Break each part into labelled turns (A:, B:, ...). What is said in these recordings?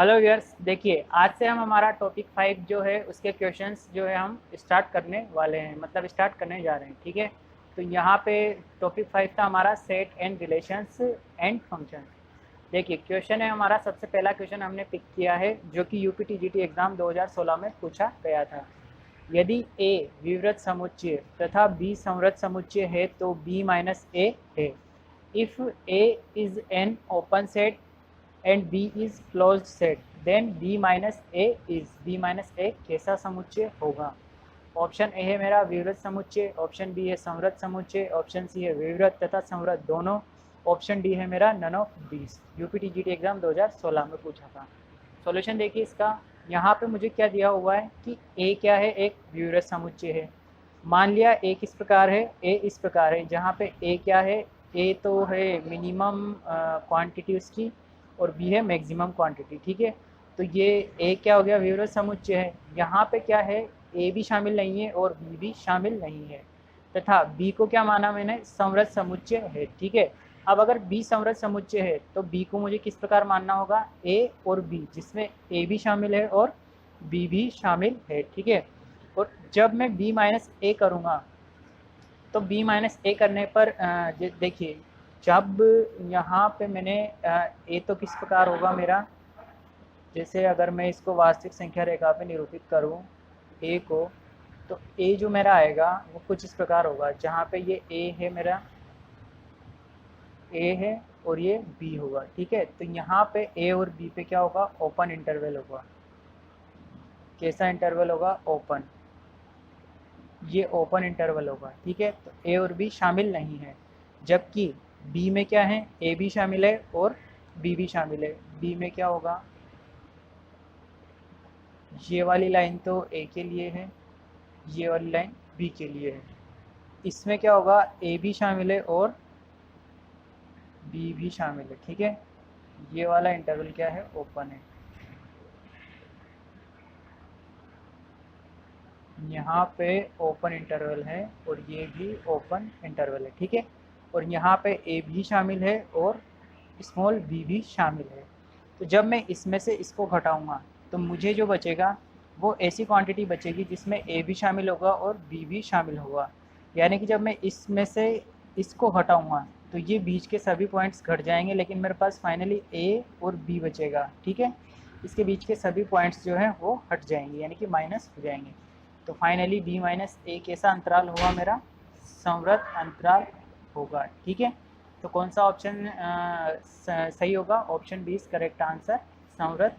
A: Hello viewers, देखिए आज से हम हमारा टॉपिक 5 जो है उसके क्वेश्चंस जो है हम स्टार्ट करने वाले हैं, मतलब स्टार्ट करने जा रहे हैं। ठीक है, तो यहाँ पे टॉपिक 5 था हमारा set and relations and functions. देखिए क्वेश्चन है हमारा, सबसे पहला क्वेश्चन हमने पिक किया है जो कि यूपीटीजीटी एग्ज़ाम 2016 में पूछा गया था। यदि ए विवृत समुच्चय तथा बी संवृत समुच्चय है तो बी माइनस ए है। If A is an open set and B is closed set then B minus A कैसा समुच्चय होगा। ऑप्शन ए है मेरा विवृत समुच्चय, ऑप्शन बी है संवृत समुच्चय, ऑप्शन सी है विवृत तथा संवृत दोनों, ऑप्शन डी है मेरा none of these. UPTGT exam 2016 में पूछा था। सॉल्यूशन देखिए इसका, यहाँ पे मुझे क्या दिया हुआ है कि ए क्या है, एक विवृत समुच्चय है। मान लिया ए किस प्रकार है, ए इस प्रकार है, जहाँ पे ए क्या है, ए तो है मिनिमम क्वांटिटी उसकी और बी है मैक्सिमम क्वांटिटी। ठीक है, तो ये ए क्या हो गया, विवृत समुच्चय है। यहाँ पे क्या है, ए भी शामिल नहीं है और बी भी शामिल नहीं है, तथा बी को क्या माना मैंने, संवृत समुच्चय है। ठीक है, अब अगर बी संवृत समुच्चय है तो बी को मुझे किस प्रकार मानना होगा, ए और बी, जिसमें ए भी शामिल है और बी भी शामिल है। ठीक है, और जब मैं बी माइनस ए करूँगा तो बी माइनस ए करने पर देखिए, जब यहाँ पे मैंने ए तो किस प्रकार होगा मेरा, जैसे अगर मैं इसको वास्तविक संख्या रेखा पे निरूपित करूँ ए को, तो ए जो मेरा आएगा वो कुछ इस प्रकार होगा, जहाँ पे ये ए है मेरा, ए है और ये बी होगा। ठीक है, तो यहाँ पे ए और बी पे क्या होगा, ओपन इंटरवल होगा। कैसा इंटरवल होगा, ओपन, ये ओपन इंटरवल होगा। ठीक है, तो ए और बी शामिल नहीं है, जबकि बी में क्या है, ए भी शामिल है और बी भी शामिल है। बी में क्या होगा, ये वाली लाइन तो ए के लिए है, ये वाली लाइन बी के लिए है। इसमें क्या होगा, ए भी शामिल है और बी भी शामिल है। ठीक है, ये वाला इंटरवल क्या है, ओपन है। यहाँ पे ओपन इंटरवल है और ये भी ओपन इंटरवल है। ठीक है, और यहाँ पे ए भी शामिल है और स्मॉल बी भी शामिल है। तो जब मैं इसमें से इसको घटाऊंगा तो मुझे जो बचेगा वो ऐसी क्वांटिटी बचेगी जिसमें ए भी शामिल होगा और बी भी शामिल होगा। यानी कि जब मैं इसमें से इसको घटाऊंगा तो ये बीच के सभी पॉइंट्स घट जाएंगे, लेकिन मेरे पास फाइनली ए और बी बचेगा। ठीक है, इसके बीच के सभी पॉइंट्स जो हैं वो हट जाएंगे, यानी कि माइनस हो जाएंगे। तो फाइनली बी माइनस ए कैसा अंतराल होगा मेरा, संवृत अंतराल होगा। ठीक है, तो कौन सा ऑप्शन सही होगा, option B is correct answer, संवृत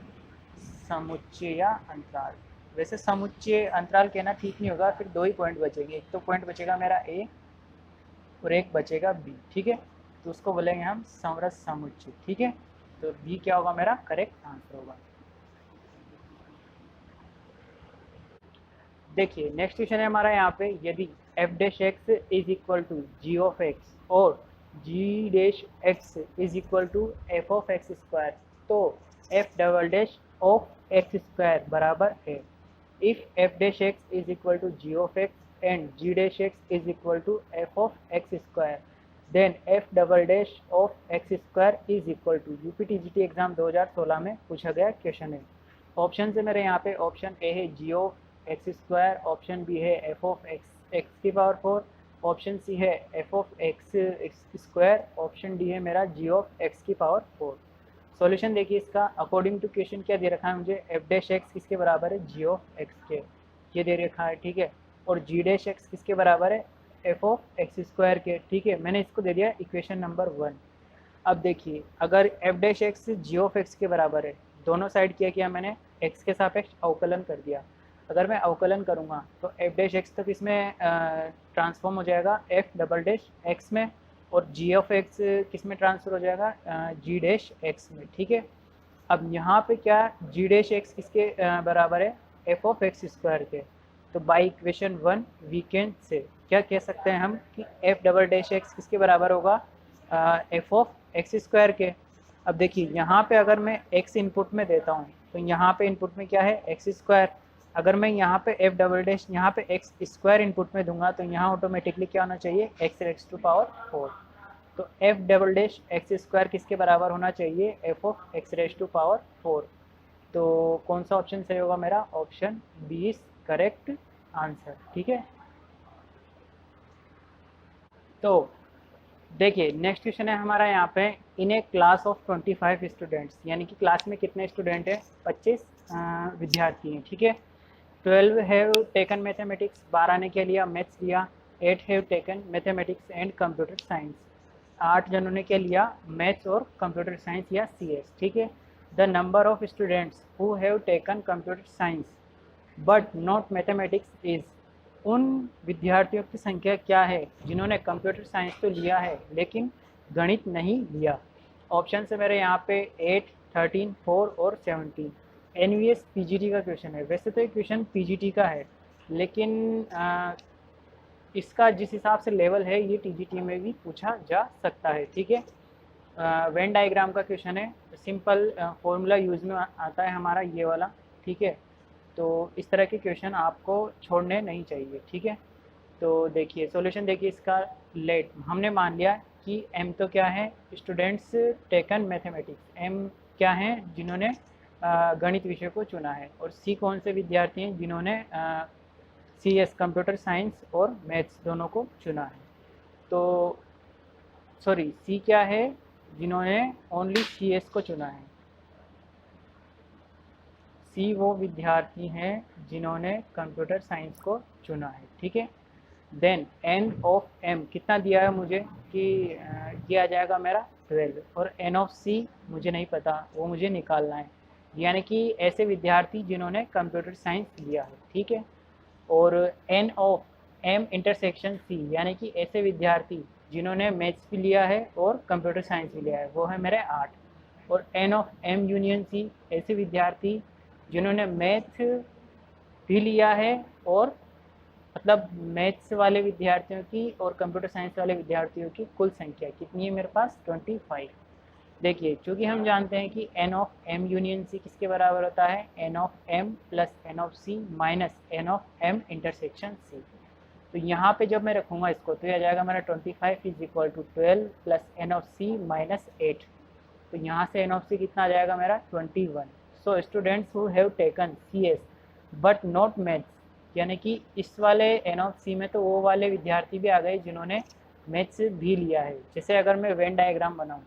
A: समुच्चय अंतराल। वैसे समुच्चय अंतराल कहना ठीक नहीं होगा, फिर दो ही पॉइंट बचेंगे, एक तो पॉइंट बचेगा मेरा ए और एक बचेगा बी। ठीक है, तो उसको बोलेंगे हम संवृत समुच्चय। ठीक है, तो बी क्या होगा मेरा करेक्ट आंसर होगा। देखिए नेक्स्ट क्वेश्चन है हमारा यहाँ पे, यदि F dash X is equal to G of X और G dash X is equal to F of X square, तो F double dash of X square बराबर है। If F dash X is equal to G of X and G dash X is equal to F of X square, then F double dash of X square is equal to. UPTGT exam 2016 में पूछा गया question है। Option से मेरे यहाँ पे option A है G of X square, option B है एफ ऑफ एक्स एक्स की पावर 4, ऑप्शन सी है F of X square, option D है मेरा जी ऑफ एक्स की पावर 4। सॉल्यूशन देखिए इसका, अकॉर्डिंग टू क्वेश्चन क्या दे रखा है मुझे, एफ डैश एक्स किसके बराबर है, जी ऑफ एक्स के, ये दे रखा है। ठीक है, और जी डैश एक्स किसके बराबर है, एफ ऑफ एक्स स्क्वायर के। ठीक है, मैंने इसको दे दिया इक्वेशन नंबर 1। अब देखिए, अगर F dash X G of X के बराबर है, दोनों साइड क्या किया मैंने, एक्स के सापेक्ष अवकलन कर दिया। अगर मैं अवकलन करूँगा तो एफ डैश एक्स तक इसमें ट्रांसफॉर्म हो जाएगा एफ डबल डैश एक्स में, और जी ऑफ एक्स किस में ट्रांसफर हो जाएगा, जी डैश एक्स में। ठीक है, अब यहाँ पे क्या, जी डैश एक्स किसके बराबर है, एफ ऑफ एक्स स्क्वायर के। तो by equation 1 we can say क्या कह सकते हैं हम कि एफ डबल डैश एक्स किसके बराबर होगा, एफ ऑफ एक्स स्क्वायर के। अब देखिए यहाँ पे अगर मैं एक्स इनपुट में देता हूँ तो यहाँ पे इनपुट में क्या है, एक्स स्क्वायर। अगर मैं यहाँ पे एफ डबल डैश यहाँ पे एक्स स्क्वायर इनपुट में दूंगा तो यहाँ ऑटोमेटिकली क्या होना चाहिए, एक्स रेक्स टू पावर 4। तो F double dash X square किसके बराबर होना चाहिए, F of X raise to power 4। तो कौन सा ऑप्शन सही होगा मेरा? Option B is correct answer. ठीक है, तो देखिए नेक्स्ट क्वेश्चन है हमारा यहाँ पे, इन ए क्लास ऑफ 25 स्टूडेंट्स, यानी कि क्लास में कितने स्टूडेंट हैं? 25 विद्यार्थी हैं। ठीक है, 12 हैव टेकन मैथमेटिक्स, 12 ने क्या लिया? मैथ्स लिया। 8 have taken mathematics and computer science, 8 जनों ने क्या लिया? मैथ्स और कंप्यूटर साइंस या CS। ठीक है, the number of students who have taken computer science but not mathematics is, उन विद्यार्थियों की संख्या क्या है जिन्होंने कंप्यूटर साइंस तो लिया है लेकिन गणित नहीं लिया? ऑप्शन है मेरे यहाँ पे 8, 13, 4 और 17। NVS PGT का क्वेश्चन है। वैसे तो ये क्वेश्चन PGT का है, लेकिन इसका जिस हिसाब से लेवल है ये TGT में भी पूछा जा सकता है। ठीक है, वेन डायग्राम का क्वेश्चन है, सिंपल फॉर्मूला यूज में आता है हमारा ये वाला। ठीक है, तो इस तरह के क्वेश्चन आपको छोड़ने नहीं चाहिए। ठीक है, तो देखिए सॉल्यूशन देखिए इसका। लेट हमने मान लिया कि M तो क्या है? स्टूडेंट्स टेकन मैथमेटिक्स, M क्या हैं? जिन्होंने गणित विषय को चुना है। और C कौन से विद्यार्थी हैं? जिन्होंने CS कंप्यूटर साइंस और मैथ्स दोनों को चुना है। तो सॉरी, C क्या है? जिन्होंने ओनली CS को चुना है। C वो विद्यार्थी हैं जिन्होंने कंप्यूटर साइंस को चुना है। ठीक है, देन N ऑफ M कितना दिया है मुझे कि ये आ जाएगा मेरा 12, और N ऑफ C मुझे नहीं पता, वो मुझे निकालना है। यानी कि ऐसे विद्यार्थी जिन्होंने कंप्यूटर साइंस लिया है। ठीक है, और N of M intersection C यानी कि ऐसे विद्यार्थी जिन्होंने मैथ्स भी लिया है और कंप्यूटर साइंस भी लिया है, वो है मेरे 8। और N of M union C ऐसे विद्यार्थी जिन्होंने मैथ भी लिया है, और मतलब मैथ्स वाले विद्यार्थियों की और कंप्यूटर साइंस वाले विद्यार्थियों की कुल संख्या कितनी है मेरे पास? 25। देखिए चूँकि हम जानते हैं कि N of M union C किसके बराबर होता है? N of M plus N of C minus N of M intersection C। तो यहाँ पे जब मैं रखूँगा इसको तो यह आ जाएगा मेरा 25 is equal to 12 plus N of C minus 8। तो यहाँ से N ऑफ C कितना आ जाएगा मेरा? 21। So students who have taken CS but not maths, यानी कि इस वाले N ऑफ C में तो वो वाले विद्यार्थी भी आ गए जिन्होंने मैथ्स भी लिया है। जैसे अगर मैं वेन डायग्राम बनाऊँ,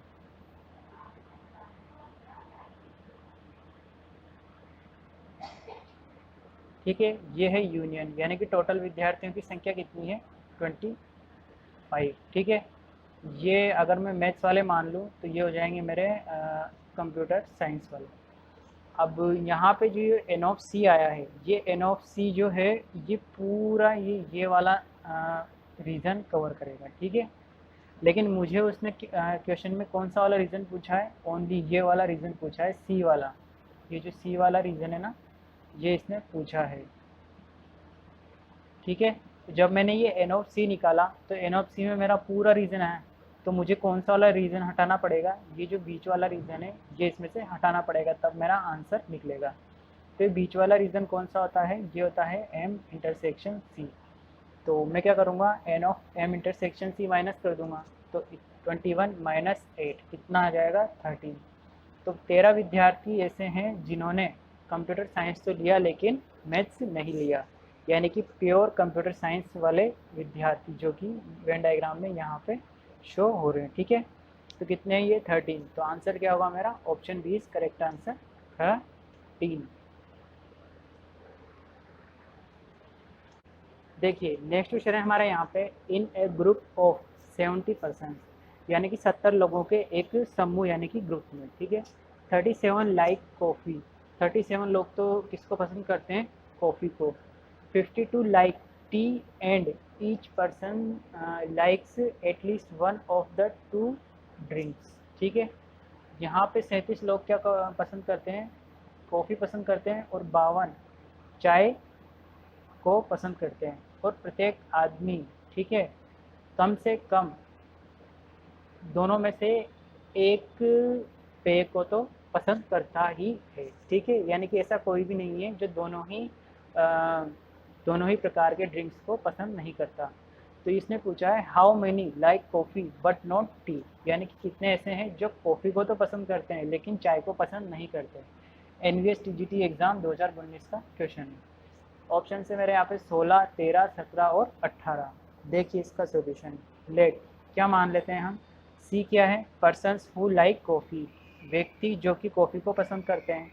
A: ठीक है, ये है यूनियन, यानी कि टोटल विद्यार्थियों की संख्या कितनी है? 25। ठीक है, ये अगर मैं मैथ्स वाले मान लूँ तो ये हो जाएंगे मेरे कंप्यूटर साइंस वाले। अब यहाँ पे जो N ऑफ C आया है, ये N ऑफ C जो है ये पूरा ये वाला रीज़न कवर करेगा। ठीक है, लेकिन मुझे उसने क्वेश्चन में कौन सा वाला रीज़न पूछा है? ओनली ये वाला रीज़न पूछा है, C वाला। ये जो C वाला रीज़न है ना, ये इसने पूछा है। ठीक है, तो जब मैंने ये N ऑफ C निकाला तो N ऑफ C में मेरा पूरा रीज़न है, तो मुझे कौन सा वाला रीज़न हटाना पड़ेगा? ये जो बीच वाला रीज़न है ये इसमें से हटाना पड़ेगा, तब मेरा आंसर निकलेगा। तो ये बीच वाला रीज़न कौन सा होता है? ये होता है M इंटरसेक्शन C। तो मैं क्या करूँगा? N of M intersection C minus कर दूँगा, तो 21 माइनस 8 कितना आ जाएगा? 13। तो 13 विद्यार्थी ऐसे हैं जिन्होंने कंप्यूटर साइंस तो लिया लेकिन मैथ्स नहीं लिया, यानी कि प्योर कंप्यूटर साइंस वाले विद्यार्थी जो कि वेन डायग्राम में यहाँ पे शो हो रहे हैं। ठीक है, तो कितने हैं ये? 13। तो आंसर क्या होगा मेरा? Option B is correct answer, 13। देखिए नेक्स्ट क्वेश्चन है हमारा यहाँ पे, इन ए ग्रुप ऑफ 70%, यानी कि 70 लोगों के एक समूह यानी कि ग्रुप में। ठीक है, 37 लाइक कॉफ़ी, 37 लोग तो किसको पसंद करते हैं? कॉफ़ी को। 52 like T and each person likes at least one of the two drinks. ठीक है, यहाँ पे 37 लोग क्या पसंद करते हैं? कॉफ़ी पसंद करते हैं, और 52 चाय को पसंद करते हैं, और प्रत्येक आदमी, ठीक है, कम से कम दोनों में से एक पेय को तो पसंद करता ही है। ठीक है, यानी कि ऐसा कोई भी नहीं है जो दोनों ही प्रकार के ड्रिंक्स को पसंद नहीं करता। तो इसने पूछा है how many like coffee but not T, यानी कि कितने ऐसे हैं जो कॉफ़ी को तो पसंद करते हैं लेकिन चाय को पसंद नहीं करते। NVS TGT एग्ज़ाम 2019 का क्वेश्चन है। ऑप्शन से मेरे यहाँ पे 16, 13, 17 और 18। देखिए इसका सोल्यूशन। लेट क्या मान लेते हैं हम, सी क्या है, पर्सन्स हु लाइक कॉफ़ी, व्यक्ति जो कि कॉफ़ी को पसंद करते हैं,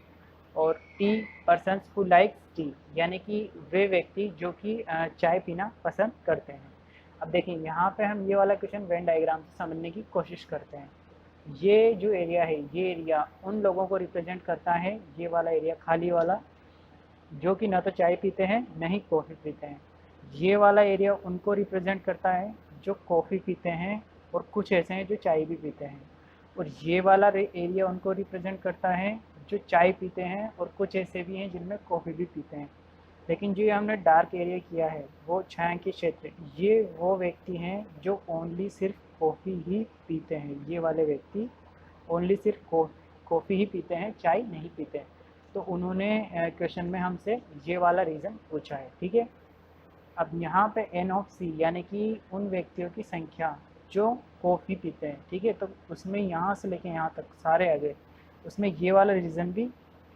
A: और T persons who like T, यानी कि वे व्यक्ति जो कि चाय पीना पसंद करते हैं। अब देखिए यहाँ पे हम ये वाला क्वेश्चन वेन डायग्राम से समझने की कोशिश करते हैं। ये जो एरिया है, ये एरिया उन लोगों को रिप्रेजेंट करता है, ये वाला एरिया खाली वाला, जो कि ना तो चाय पीते हैं न ही कॉफ़ी पीते हैं। ये वाला एरिया उनको रिप्रेजेंट करता है जो कॉफ़ी पीते हैं और कुछ ऐसे हैं जो चाय भी पीते हैं। और ये वाला एरिया उनको रिप्रेजेंट करता है जो चाय पीते हैं और कुछ ऐसे भी हैं जिनमें कॉफ़ी भी पीते हैं। लेकिन जो ये हमने डार्क एरिया किया है वो छायांकित क्षेत्र, ये वो व्यक्ति हैं जो ओनली सिर्फ कॉफ़ी ही पीते हैं। ये वाले व्यक्ति ओनली सिर्फ कॉफ़ी ही पीते हैं, चाय नहीं पीते हैं। तो उन्होंने क्वेश्चन में हमसे ये वाला रीज़न पूछा है, ठीक है। अब यहाँ पे N ऑफ C यानी कि उन व्यक्तियों की संख्या जो कॉफ़ी पीते हैं, ठीक है। तो उसमें यहाँ से लेके यहाँ तक सारे आ गए, उसमें ये वाला रीज़न भी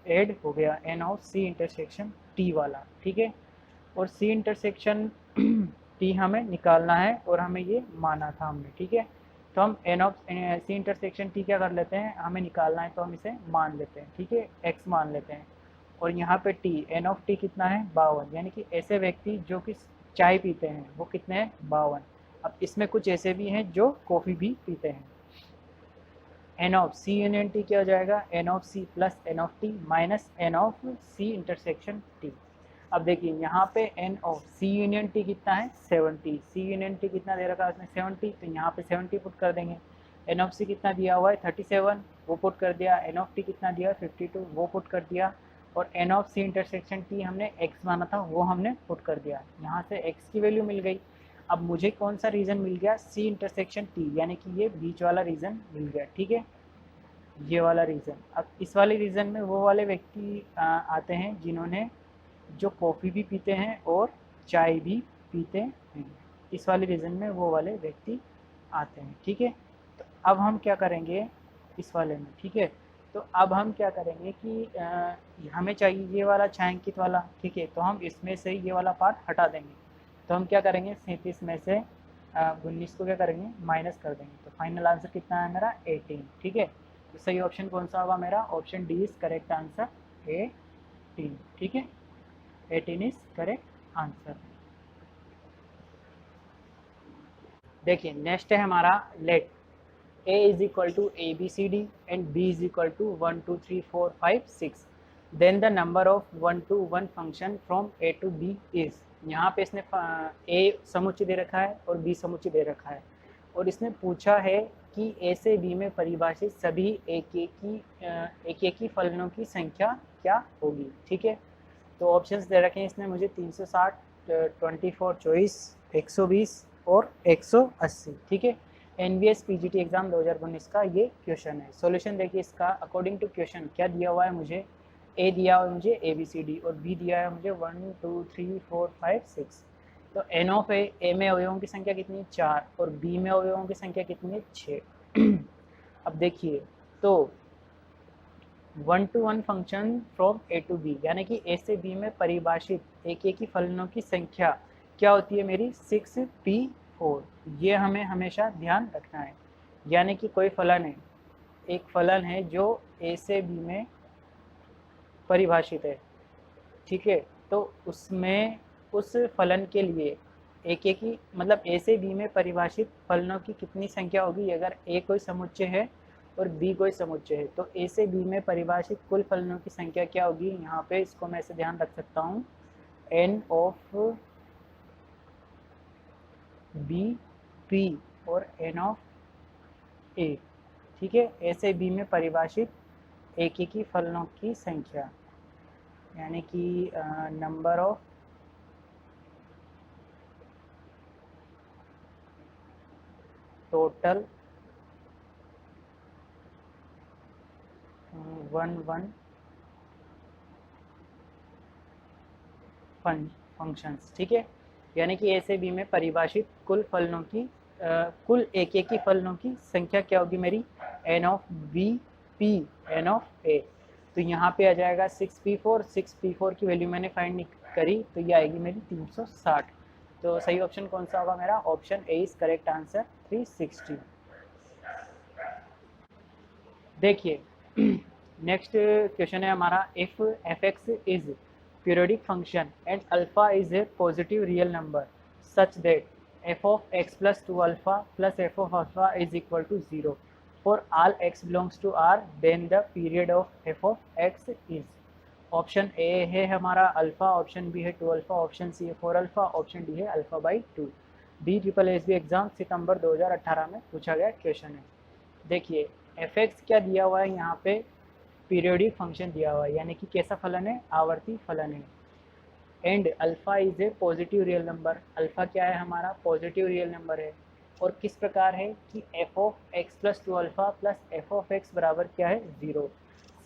A: ऐड हो गया, N of C intersection T वाला, ठीक है। और C इंटरसेक्शन T हमें निकालना है और हमें ये माना था हमने, ठीक है। तो हम N of C intersection T क्या कर लेते हैं, हमें निकालना है तो हम इसे मान लेते हैं, ठीक है, X मान लेते हैं। और यहाँ पे T, N ऑफ T कितना है 52, यानी कि ऐसे व्यक्ति जो कि चाय पीते हैं वो कितने हैं 52। अब इसमें कुछ ऐसे भी हैं जो कॉफ़ी भी पीते हैं। N of C union T क्या हो जाएगा, N of C plus N of T minus N of C intersection T। अब देखिए यहाँ पे N of C union T कितना है 70, C यूनियन T कितना दे रखा है उसने 70, तो यहाँ पे 70 पुट कर देंगे। N ऑफ C कितना दिया हुआ है 37, वो पुट कर दिया। N ऑफ T कितना दिया 52, वो पुट कर दिया। और N of C intersection T हमने X माना था, वो हमने पुट कर दिया। यहाँ से X की वैल्यू मिल गई। अब मुझे कौन सा रीज़न मिल गया, C इंटरसेक्शन T, यानी कि ये बीच वाला रीज़न मिल गया, ठीक है, ये वाला रीज़न। अब इस वाले रीज़न में वो वाले व्यक्ति आते हैं जिन्होंने जो कॉफ़ी भी पीते हैं और चाय भी पीते हैं। इस वाले रीज़न में वो वाले व्यक्ति आते हैं, ठीक है। तो अब हम क्या करेंगे इस वाले में, ठीक है। तो अब हम क्या करेंगे कि हमें चाहिए ये वाला छायांकित वाला, ठीक है। तो हम इसमें से ये वाला पार्ट हटा देंगे। तो हम क्या करेंगे 37 में से 19 को क्या करेंगे माइनस कर देंगे। तो फाइनल आंसर कितना है मेरा 18, ठीक है। तो सही ऑप्शन कौन सा होगा मेरा, option D is correct answer, 18, ठीक है। 18 इज करेक्ट आंसर। देखिए नेक्स्ट है हमारा let A is equal to ABCD and B is equal to 1 2 3 4 5 6, then the number of 1 to 1 function from A to B is. यहाँ पे इसने A समुच्चय दे रखा है और B समुच्चय दे रखा है, और इसने पूछा है कि A से B में परिभाषित सभी एक की फलनों की संख्या क्या होगी, ठीक है। तो ऑप्शंस दे रखे हैं इसने मुझे 360, 24 24, 120 और 180, ठीक है। NVS PGT एग्ज़ाम 2019 का ये क्वेश्चन है। सॉल्यूशन देखिए इसका, अकॉर्डिंग टू क्वेश्चन क्या दिया हुआ है मुझे, A दिया हुआ है मुझे ABCD और B दिया है मुझे 1 2 3 4 5 6। तो N ऑफ A में अवयवों की संख्या कितनी है 4 और B में अवयवों की संख्या कितनी है 6। अब देखिए तो 1 to 1 function from A to B, यानी कि A से B में परिभाषित एक की फलनों की संख्या क्या होती है मेरी 6p4। ये हमें हमेशा ध्यान रखना है। यानी कि कोई फलन है, एक फलन है जो A से B में परिभाषित है, ठीक है। तो उसमें उस फलन के लिए एक की मतलब A से B में परिभाषित फलनों की कितनी संख्या होगी, अगर A कोई समुच्चय है और B कोई समुच्चय है तो A से B में परिभाषित कुल फलनों की संख्या क्या होगी। यहाँ पे इसको मैं ऐसे ध्यान रख सकता हूँ, N ऑफ B P और N ऑफ A, ठीक है। A से B में परिभाषित एक की फलनों की संख्या, यानी कि नंबर ऑफ टोटल 1 फंक्शंस, ठीक है। यानी कि A से B में परिभाषित कुल फलनों की कुल एक की फलनों की संख्या क्या होगी मेरी, N of B P N of A। तो यहाँ पे आ जाएगा 6P4 की वैल्यू मैंने फाइंड करी तो ये आएगी मेरी 360। तो सही ऑप्शन कौन सा होगा मेरा? Option A is correct answer 360। देखिए नेक्स्ट क्वेश्चन है हमारा, if F X is periodic function and alpha is a positive real number such that F of X plus 2 alpha plus F of alpha is equal to 0 for all X belongs to R, then the period of F of X is. Option A है हमारा alpha, option B है 2 alpha, option C है 4 alpha, option D है alpha by 2। D triple S B exam सितंबर 2018 में पूछा गया question है। देखिए एफ एक्स क्या दिया हुआ है यहाँ पे? पीरियोडिक फंक्शन दिया हुआ है, यानी कि कैसा फलन है? आवर्ती फलन है। And alpha is a positive real number, alpha क्या है हमारा? पॉजिटिव रियल नंबर है। और किस प्रकार है कि F of X plus 2 alpha plus F of x बराबर क्या है? 0।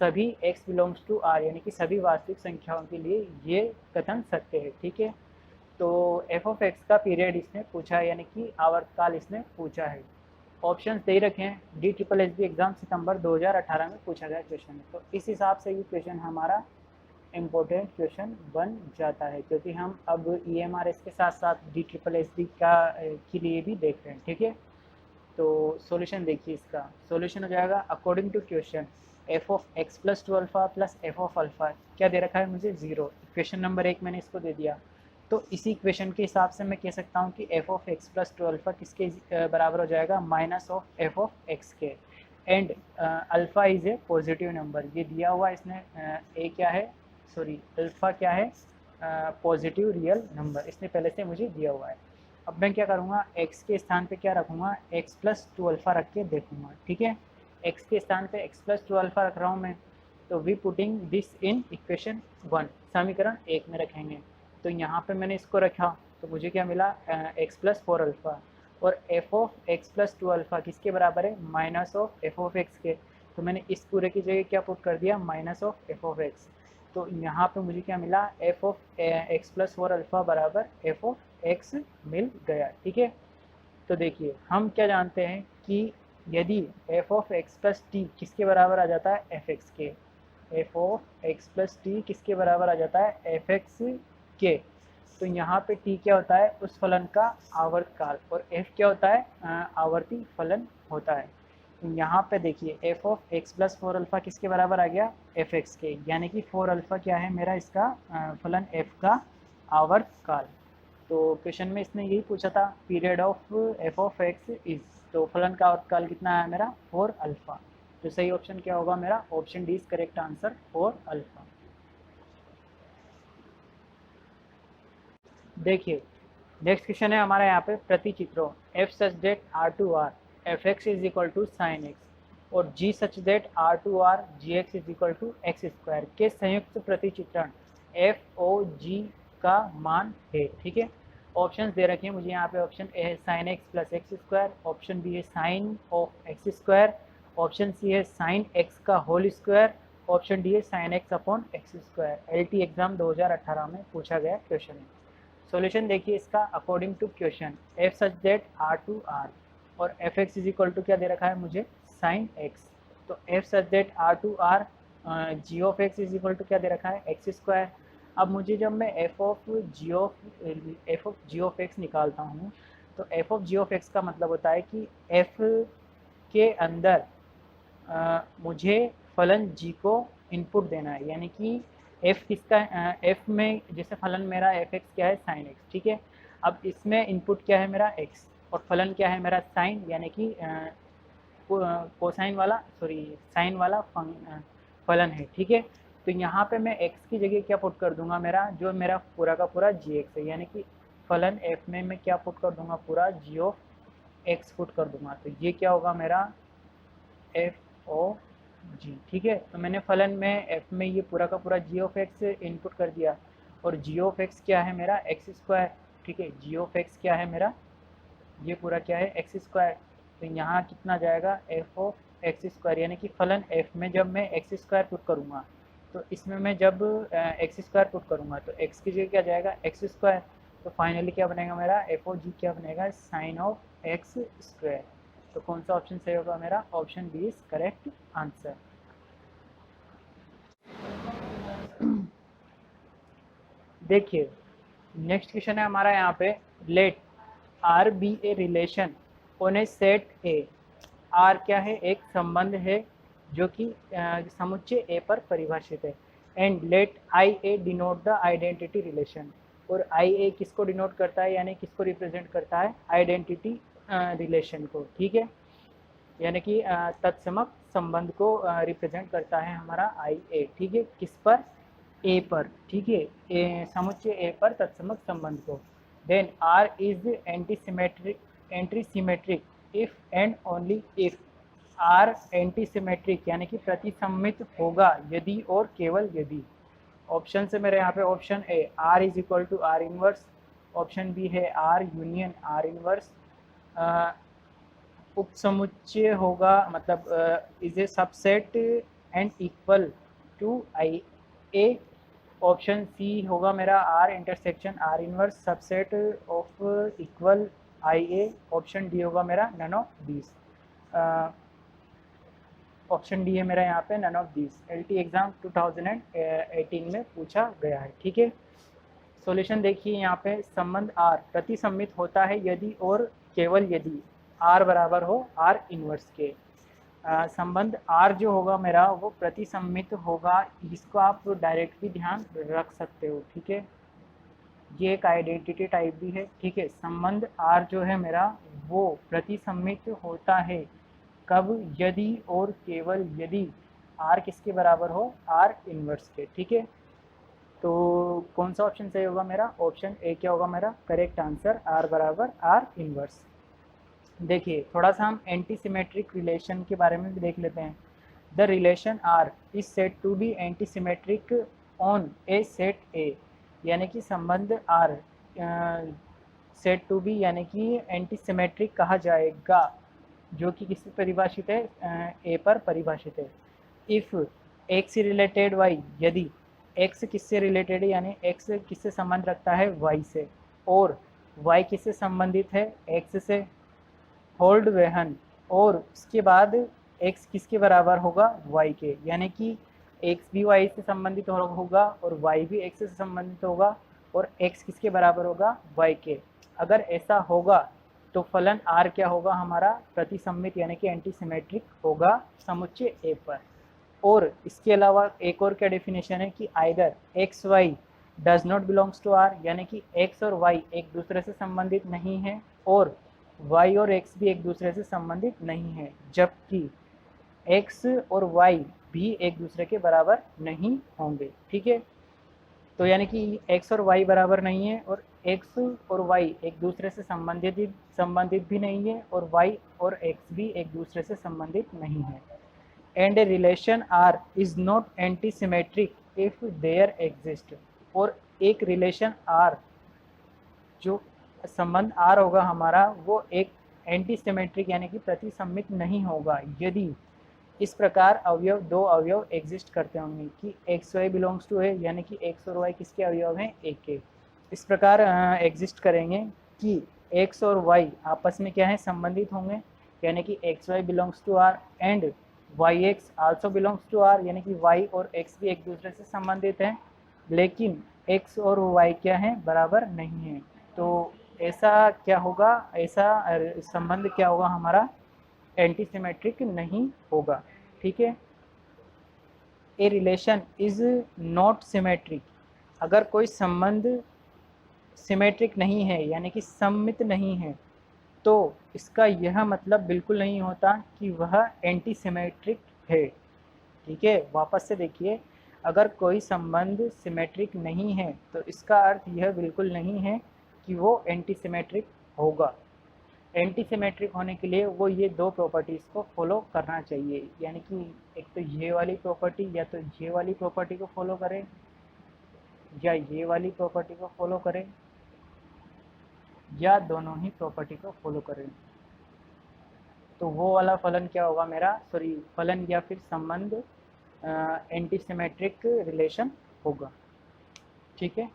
A: सभी एक्स बिलोंग्स टू आर, यानी कि सभी वास्तविक संख्याओं के लिए ये कथन सत्य है। ठीक है, तो एफ ऑफ एक्स का पीरियड इसने पूछा है, यानी कि आवर्तकाल इसने पूछा है। ऑप्शन दे रखे हैं, D triple S B exam सितंबर 2018 में पूछा गया क्वेश्चन है। तो इस हिसाब से ये क्वेश्चन हमारा इम्पोर्टेंट क्वेश्चन बन जाता है, क्योंकि हम अब EMRS के साथ साथ डी ट्रिपल एस बी का के लिए भी देख रहे हैं। ठीक है, तो सॉल्यूशन देखिए, इसका सॉल्यूशन हो जाएगा according to question F of X plus 2 alpha plus F of alpha क्या दे रखा है मुझे? 0। क्वेश्चन नंबर 1 मैंने इसको दे दिया, तो इसी क्वेश्चन के हिसाब से मैं कह सकता हूँ कि F of X plus 2 alpha किसके बराबर हो जाएगा? Minus of F of X के। And alpha is a positive number, ये दिया हुआ इसने ए क्या है, सॉरी अल्फा क्या है? पॉजिटिव रियल नंबर, इसने पहले से मुझे दिया हुआ है। अब मैं क्या करूँगा, x के स्थान पे क्या रखूँगा? x प्लस 2 अल्फा रख के देखूँगा। ठीक है, x के स्थान पे x प्लस 2 अल्फा रख रहा हूँ मैं, तो we putting this in equation 1, समीकरण 1 में रखेंगे। तो यहाँ पे मैंने इसको रखा तो मुझे क्या मिला? x plus 4 alpha. और F of X plus 2 alpha किसके बराबर है? Minus of F of X के। तो मैंने इस पूरे की जगह क्या पुट कर दिया? Minus of F of x. तो यहाँ पे मुझे क्या मिला? F of X plus 4 alpha बराबर एफ ऑफ एक्स मिल गया। ठीक है, तो देखिए हम क्या जानते हैं कि यदि F of X plus T किसके बराबर आ जाता है? एफ एक्स के। F of X plus T किसके बराबर आ जाता है? एफ एक्स के। तो यहाँ पे टी क्या होता है? उस फलन का आवर्तकाल, और एफ क्या होता है? आवर्ती फलन होता है। यहाँ पे देखिए F of X plus 4 alpha किसके बराबर आ गया? एफ एक्स के, यानी कि 4 अल्फा क्या है मेरा? इसका फलन एफ का आवर्तकाल। तो क्वेश्चन में इसने यही पूछा था, period of F of X is, तो फलन का आवर्तकाल कितना आया मेरा? 4 अल्फा। तो सही ऑप्शन क्या होगा मेरा? Option D is correct answer, 4 alpha. देखिए नेक्स्ट क्वेश्चन है हमारा यहाँ पे, प्रतिचित्रों F such that R to R F X is equal to sine X और G such that R to R G X is equal to X square के संयुक्त प्रतिचित्रण F O जी का मान है। ठीक है, ऑप्शन दे रखे हैं मुझे यहाँ पे। ऑप्शन ए है sine X plus X square, option B है sine of X square, option C है साइन एक्स का होल स्क्वायर, ऑप्शन डी है sine X upon X square. LT exam 2018 में पूछा गया क्वेश्चन है। सॉल्यूशन देखिए इसका according to question F such that R to R और F X is equal to क्या दे रखा है मुझे? Sine X. तो F such that R to R G of X is equal to क्या दे रखा है? X square. अब मुझे जब मैं F of G of X निकालता हूँ तो F of G of X का मतलब होता है कि एफ के अंदर मुझे फलन जी को इनपुट देना है, यानी कि एफ किसका? एफ में जैसे फलन मेरा एफ एक्स क्या है? Sine x. ठीक है, अब इसमें इनपुट क्या है मेरा? एक्स, और फलन क्या है मेरा? साइन, यानी कि कोसाइन वाला, सॉरी साइन वाला फलन है। ठीक है, तो यहाँ पे मैं x की जगह क्या पुट कर दूंगा? मेरा जो मेरा पूरा का पूरा जी एक्स है, यानी कि फलन f में मैं क्या पुट कर दूंगा? पूरा जी ऑफ एक्स पुट कर दूंगा। तो ये क्या होगा मेरा? एफ ओ जी। ठीक है, तो मैंने फलन में f में ये पूरा का पूरा जी ऑफ एक्स इनपुट कर दिया, और जी ऑफ एक्स क्या है मेरा? X square. ठीक है, जी ऑफ एक्स क्या है मेरा? ये पूरा क्या है? X square. तो यहाँ कितना जाएगा? एफ ऑफ एक्स स्क्वायर, यानी कि फलन f में जब मैं एक्स स्क्वायर पुट करूँगा तो इसमें मैं जब एक्स स्क्वायर पुट करूँगा तो x की जगह क्या जाएगा? X square. तो फाइनली क्या बनेगा मेरा? एफ ओ जी क्या बनेगा? Sine of X square. तो कौन सा ऑप्शन सही होगा मेरा? Option B is correct answer. देखिए नेक्स्ट क्वेश्चन है हमारा यहाँ पे, let R be a relation on a set A. R क्या है, एक संबंध है जो कि समुच्चय ए पर परिभाषित है। And let I A denote the identity relation, और आई ए किसको डिनोट करता है, यानी किसको रिप्रेजेंट करता है, आइडेंटिटी रिलेशन को, ठीक है, यानी कि तत्समक संबंध को रिप्रेजेंट करता है हमारा आई ए, ठीक है, किस पर, ए पर, ठीक है, समुच्चय ए पर तत्समक संबंध को। Then R is anti symmetric if and only if. R anti symmetric यानी कि प्रतिसम्मित होगा यदि और केवल यदि। ऑप्शन से मेरे यहाँ पे option A R is equal to R inverse, option B है आर यूनियन आर इनवर्स, उपसमुच्चय होगा मतलब is a subset and equal to I A. Option C होगा मेरा R intersection R inverse subset of equal I A. Option D होगा मेरा none of these. Option D है मेरा यहाँ पे none of these. LT exam 2018 में पूछा गया है, ठीक है। सॉल्यूशन देखिए यहाँ पे, संबंध आर प्रतिसम्मित होता है यदि और केवल यदि आर बराबर हो आर इनवर्स के। संबंध आर जो होगा मेरा वो प्रतिसम्मित होगा, इसको आप डायरेक्ट भी ध्यान रख सकते हो, ठीक है, ये एक आइडेंटिटी टाइप भी है, ठीक है। संबंध आर जो है मेरा वो प्रतिसम्मित होता है कब, यदि और केवल यदि आर किसके बराबर हो, आर इनवर्स के, ठीक है। तो कौन सा ऑप्शन सही होगा मेरा, ऑप्शन ए क्या होगा मेरा करेक्ट आंसर, आर बराबर आर इनवर्स। देखिए थोड़ा सा हम एंटी सिमेट्रिक रिलेशन के बारे में भी देख लेते हैं। The relation R is set to be anti symmetric on a set A, यानी कि संबंध आर सेट टू बी यानी कि एंटी सिमेट्रिक कहा जाएगा, जो कि किससे परिभाषित है, ए पर परिभाषित है। इफ़ एक्स रिलेटेड वाई, यदि एक्स किससे रिलेटेड है, यानी एक्स किससे संबंध रखता है, वाई से, और वाई किससे संबंधित है, एक्स से, होल्ड वेहन, और उसके बाद एक्स किसके बराबर होगा, वाई के, यानी कि एक्स भी वाई से संबंधित होगा और वाई भी एक्स से संबंधित होगा, और एक्स किसके बराबर होगा, वाई के। अगर ऐसा होगा तो फलन आर क्या होगा हमारा, प्रतिसम्मित यानी कि एंटी सिमेट्रिक होगा समुच्चय ए पर। और इसके अलावा एक और क्या डेफिनेशन है कि either X Y does not belongs to R, यानी कि एक्स और वाई एक दूसरे से संबंधित नहीं है, और वाई और एक्स भी एक दूसरे से संबंधित नहीं है, जबकि एक्स और वाई भी एक दूसरे के बराबर नहीं होंगे, ठीक है। तो यानी कि एक्स और वाई बराबर नहीं है, और एक्स और वाई एक दूसरे से संबंधित भी नहीं है, और वाई और एक्स भी एक दूसरे से संबंधित नहीं है। And a relation R is not anti symmetric if there exist, और एक रिलेशन आर जो संबंध आर होगा हमारा वो एक एंटी सिमेट्रिक यानी कि प्रतिसम्मित नहीं होगा यदि इस प्रकार अवयव, दो अवयव एग्जिस्ट करते होंगे कि एक्स वाई बिलोंग्स टू ए, यानी कि एक्स और वाई किसके अवयव हैं, ए के। इस प्रकार एग्जिस्ट करेंगे कि एक्स और वाई आपस में क्या है, संबंधित होंगे, यानी कि X Y belongs to R, and Y X also belongs to R, यानी कि वाई और एक्स भी एक दूसरे से संबंधित हैं, लेकिन एक्स और वाई क्या है, बराबर नहीं है। तो ऐसा क्या होगा, ऐसा संबंध क्या होगा हमारा, एंटी सिमेट्रिक नहीं होगा, ठीक है। A relation is not symmetric, अगर कोई संबंध सिमेट्रिक नहीं है यानी कि सममित नहीं है, तो इसका यह मतलब बिल्कुल नहीं होता कि वह एंटी सिमेट्रिक है, ठीक है। वापस से देखिए, अगर कोई संबंध सिमेट्रिक नहीं है तो इसका अर्थ यह बिल्कुल नहीं है कि वो एंटी सिमेट्रिक होगा। एंटी सिमेट्रिक होने के लिए वो ये दो प्रॉपर्टीज़ को फॉलो करना चाहिए, यानी कि एक तो ये वाली प्रॉपर्टी, या तो ये वाली प्रॉपर्टी को फॉलो करें, या ये वाली प्रॉपर्टी को फॉलो करें, या दोनों ही प्रॉपर्टी को फॉलो करें। तो वो वाला फलन क्या होगा मेरा, सॉरी फलन या फिर संबंध एंटी सिमेट्रिक रिलेशन होगा, ठीक है।